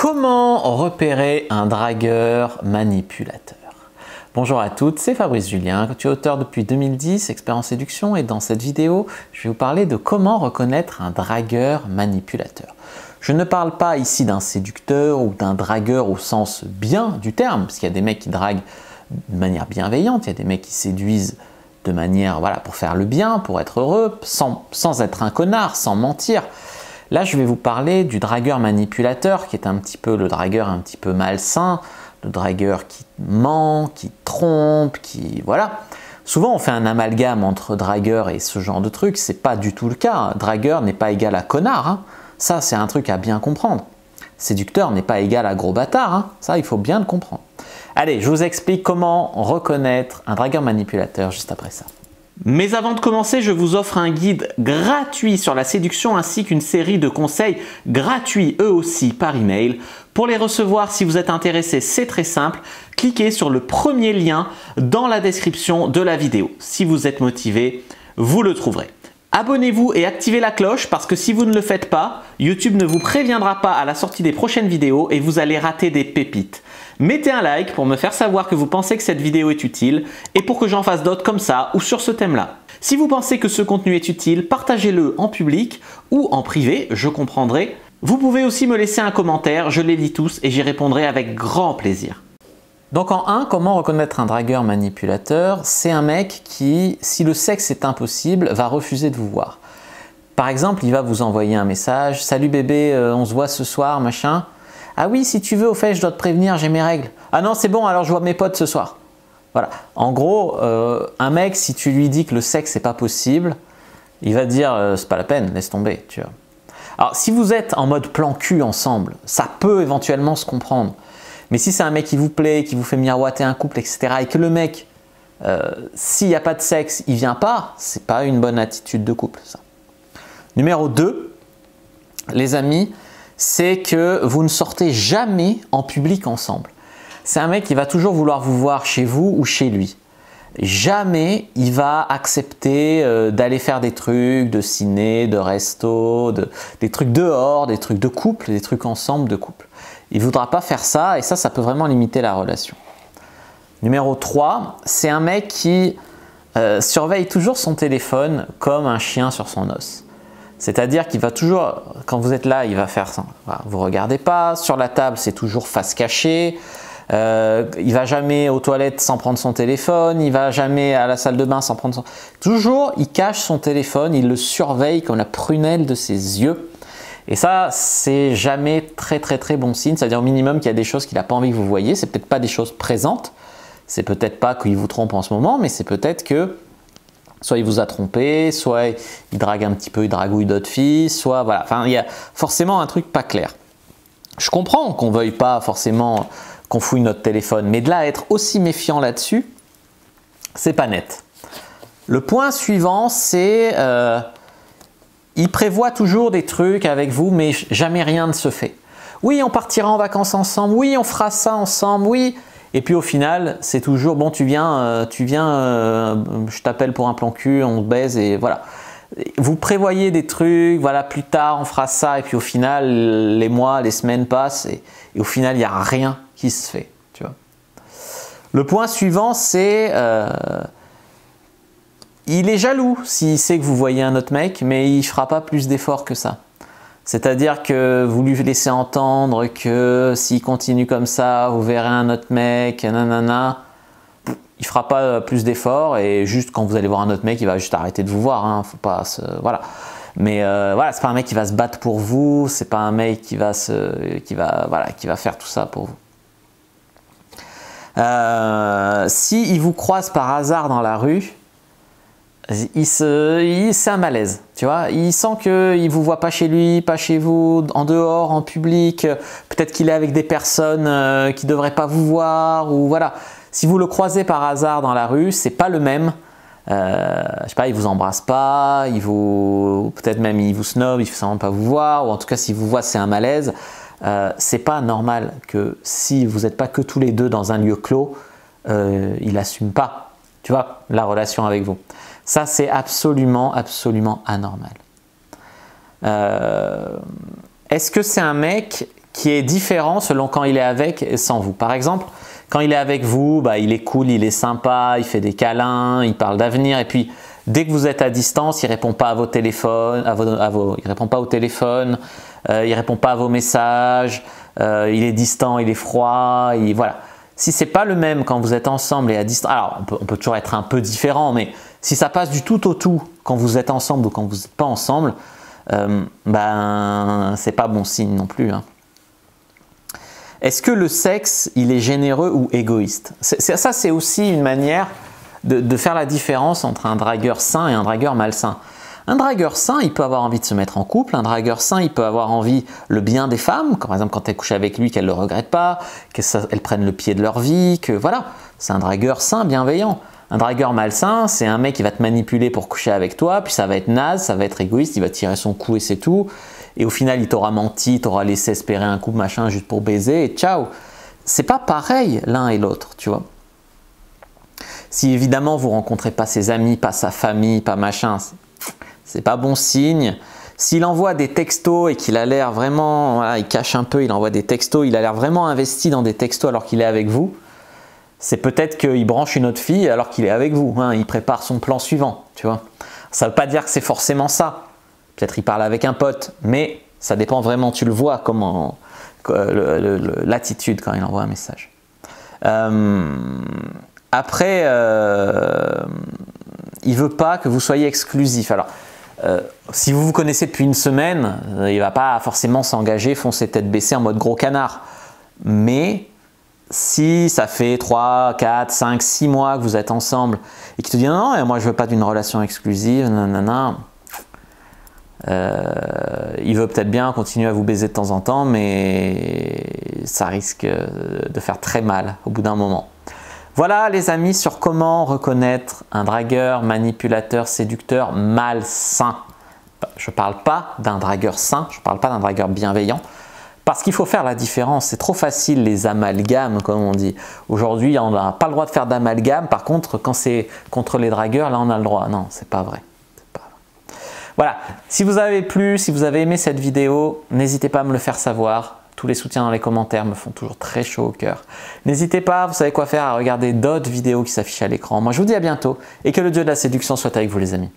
Comment repérer un dragueur manipulateur? Bonjour à toutes, c'est Fabrice Julien, tu es auteur depuis 2010, expert en séduction, et dans cette vidéo, je vais vous parler de comment reconnaître un dragueur manipulateur. Je ne parle pas ici d'un séducteur ou d'un dragueur au sens bien du terme, parce qu'il y a des mecs qui draguent de manière bienveillante, il y a des mecs qui séduisent de manière, voilà, pour faire le bien, pour être heureux, sans être un connard, sans mentir. Là, je vais vous parler du dragueur manipulateur, qui est un petit peu le dragueur un petit peu malsain, le dragueur qui ment, qui trompe, qui... voilà. Souvent, on fait un amalgame entre dragueur et ce genre de truc. C'est pas du tout le cas. Dragueur n'est pas égal à connard. Hein. Ça, c'est un truc à bien comprendre. Séducteur n'est pas égal à gros bâtard. Hein. Ça, il faut bien le comprendre. Allez, je vous explique comment reconnaître un dragueur manipulateur juste après ça. Mais avant de commencer, je vous offre un guide gratuit sur la séduction ainsi qu'une série de conseils gratuits eux aussi par email. Pour les recevoir, si vous êtes intéressé, c'est très simple. Cliquez sur le premier lien dans la description de la vidéo. Si vous êtes motivé, vous le trouverez. Abonnez-vous et activez la cloche parce que si vous ne le faites pas, YouTube ne vous préviendra pas à la sortie des prochaines vidéos et vous allez rater des pépites. Mettez un like pour me faire savoir que vous pensez que cette vidéo est utile et pour que j'en fasse d'autres comme ça ou sur ce thème-là. Si vous pensez que ce contenu est utile, partagez-le en public ou en privé, je comprendrai. Vous pouvez aussi me laisser un commentaire, je les lis tous et j'y répondrai avec grand plaisir. Donc en 1, comment reconnaître un dragueur manipulateur? C'est un mec qui, si le sexe est impossible, va refuser de vous voir. Par exemple, il va vous envoyer un message, « Salut bébé, on se voit ce soir, machin. » Ah oui, si tu veux, au fait, je dois te prévenir, j'ai mes règles. Ah non, c'est bon, alors je vois mes potes ce soir. Voilà. En gros, un mec, si tu lui dis que le sexe n'est pas possible, il va te dire, c'est pas la peine, laisse tomber, tu vois. Alors, si vous êtes en mode plan cul ensemble, ça peut éventuellement se comprendre. Mais si c'est un mec qui vous plaît, qui vous fait miroiter un couple, etc., et que le mec, s'il n'y a pas de sexe, il vient pas, c'est pas une bonne attitude de couple, ça. Numéro 2, les amis, c'est que vous ne sortez jamais en public ensemble. C'est un mec qui va toujours vouloir vous voir chez vous ou chez lui. Jamais il va accepter d'aller faire des trucs de ciné, de resto, des trucs dehors, des trucs de couple, des trucs ensemble de couple. Il ne voudra pas faire ça et ça peut vraiment limiter la relation. Numéro 3, c'est un mec qui surveille toujours son téléphone comme un chien sur son os. C'est-à-dire qu'il va toujours, quand vous êtes là, il va faire ça. Vous ne regardez pas, sur la table c'est toujours face cachée, il ne va jamais aux toilettes sans prendre son téléphone, il ne va jamais à la salle de bain sans prendre son... Toujours, il cache son téléphone, il le surveille comme la prunelle de ses yeux. Et ça, c'est jamais très bon signe. C'est-à-dire au minimum qu'il y a des choses qu'il n'a pas envie que vous voyez. C'est peut-être pas des choses présentes. C'est peut-être pas qu'il vous trompe en ce moment, mais c'est peut-être que soit il vous a trompé, soit il drague un petit peu, il dragouille d'autres filles, soit voilà. Enfin, il y a forcément un truc pas clair. Je comprends qu'on veuille pas forcément qu'on fouille notre téléphone, mais de là à être aussi méfiant là-dessus, c'est pas net. Le point suivant, c'est il prévoit toujours des trucs avec vous, mais jamais rien ne se fait. Oui, on partira en vacances ensemble. Oui, on fera ça ensemble. Oui. Et puis au final, c'est toujours bon. Tu viens, je t'appelle pour un plan cul, on baise et voilà. Vous prévoyez des trucs. Voilà, plus tard on fera ça. Et puis au final, les mois, les semaines passent et au final, il n'y a rien qui se fait. Tu vois. Le point suivant, c'est il est jaloux s'il sait que vous voyez un autre mec, mais il ne fera pas plus d'efforts que ça. C'est-à-dire que vous lui laissez entendre que s'il continue comme ça, vous verrez un autre mec, nanana. Il ne fera pas plus d'efforts et juste quand vous allez voir un autre mec, il va juste arrêter de vous voir. Hein. Faut pas voilà. Mais voilà, c'est pas un mec qui va se battre pour vous, c'est pas un mec qui va faire tout ça pour vous. Si il vous croise par hasard dans la rue, c'est un malaise, tu vois. Il sent qu'il ne vous voit pas chez lui, pas chez vous, en dehors, en public. Peut-être qu'il est avec des personnes qui ne devraient pas vous voir. Ou voilà. Si vous le croisez par hasard dans la rue, c'est pas le même. Je sais pas, il vous embrasse pas, peut-être même il vous snob, il ne fait semblant de pas vous voir. Ou en tout cas, s'il vous voit, c'est un malaise. C'est pas normal que si vous n'êtes pas que tous les deux dans un lieu clos, il n'assume pas, tu vois, la relation avec vous. Ça, c'est absolument anormal. Est-ce que c'est un mec qui est différent selon quand il est avec et sans vous. Par exemple, quand il est avec vous, bah, il est cool, il est sympa, il fait des câlins, il parle d'avenir, et puis dès que vous êtes à distance, il ne répond pas à vos téléphones, il répond pas au téléphone, il répond pas à vos messages, il est distant, il est froid, voilà. Si c'est pas le même quand vous êtes ensemble et à distance, alors on peut toujours être un peu différent, mais si ça passe du tout au tout quand vous êtes ensemble ou quand vous n'êtes pas ensemble, ben c'est pas bon signe non plus, hein. Est-ce que le sexe, il est généreux ou égoïste? Ça, c'est aussi une manière de faire la différence entre un dragueur sain et un dragueur malsain. Un dragueur sain, il peut avoir envie de se mettre en couple. Un dragueur sain, il peut avoir envie le bien des femmes. Par exemple, quand elle couche avec lui, qu'elle ne le regrette pas, qu'elles prennent le pied de leur vie, que voilà. C'est un dragueur sain, bienveillant. Un dragueur malsain, c'est un mec qui va te manipuler pour coucher avec toi, puis ça va être naze, ça va être égoïste, il va tirer son coup et c'est tout. Et au final, il t'aura menti, t'aura laissé espérer un couple machin juste pour baiser et ciao. C'est pas pareil l'un et l'autre, tu vois. Si évidemment vous rencontrez pas ses amis, pas sa famille, pas machin, c'est pas bon signe. S'il envoie des textos et qu'il a l'air vraiment, voilà, il cache un peu, il envoie des textos, il a l'air vraiment investi dans des textos alors qu'il est avec vous, c'est peut-être qu'il branche une autre fille alors qu'il est avec vous, hein, il prépare son plan suivant, tu vois. Ça veut pas dire que c'est forcément ça. Peut-être il parle avec un pote, mais ça dépend vraiment, tu le vois, comment l'attitude quand il envoie un message. Après, il veut pas que vous soyez exclusif. Alors, si vous vous connaissez depuis une semaine, il va pas forcément s'engager, foncer tête baissée en mode gros canard. Mais si ça fait 3, 4, 5, 6 mois que vous êtes ensemble et qu'il te dit non, moi je veux pas d'une relation exclusive, nanana, il veut peut-être bien continuer à vous baiser de temps en temps, mais ça risque de faire très mal au bout d'un moment. Voilà les amis sur comment reconnaître un dragueur, manipulateur, séducteur malsain. Je ne parle pas d'un dragueur sain, je ne parle pas d'un dragueur bienveillant, parce qu'il faut faire la différence. C'est trop facile les amalgames, comme on dit. Aujourd'hui, on n'a pas le droit de faire d'amalgame, par contre, quand c'est contre les dragueurs, là on a le droit. Non, c'est pas vrai. Voilà, si vous avez plu, si vous avez aimé cette vidéo, n'hésitez pas à me le faire savoir. Tous les soutiens dans les commentaires me font toujours très chaud au cœur. N'hésitez pas, vous savez quoi faire, à regarder d'autres vidéos qui s'affichent à l'écran. Moi, je vous dis à bientôt et que le dieu de la séduction soit avec vous les amis.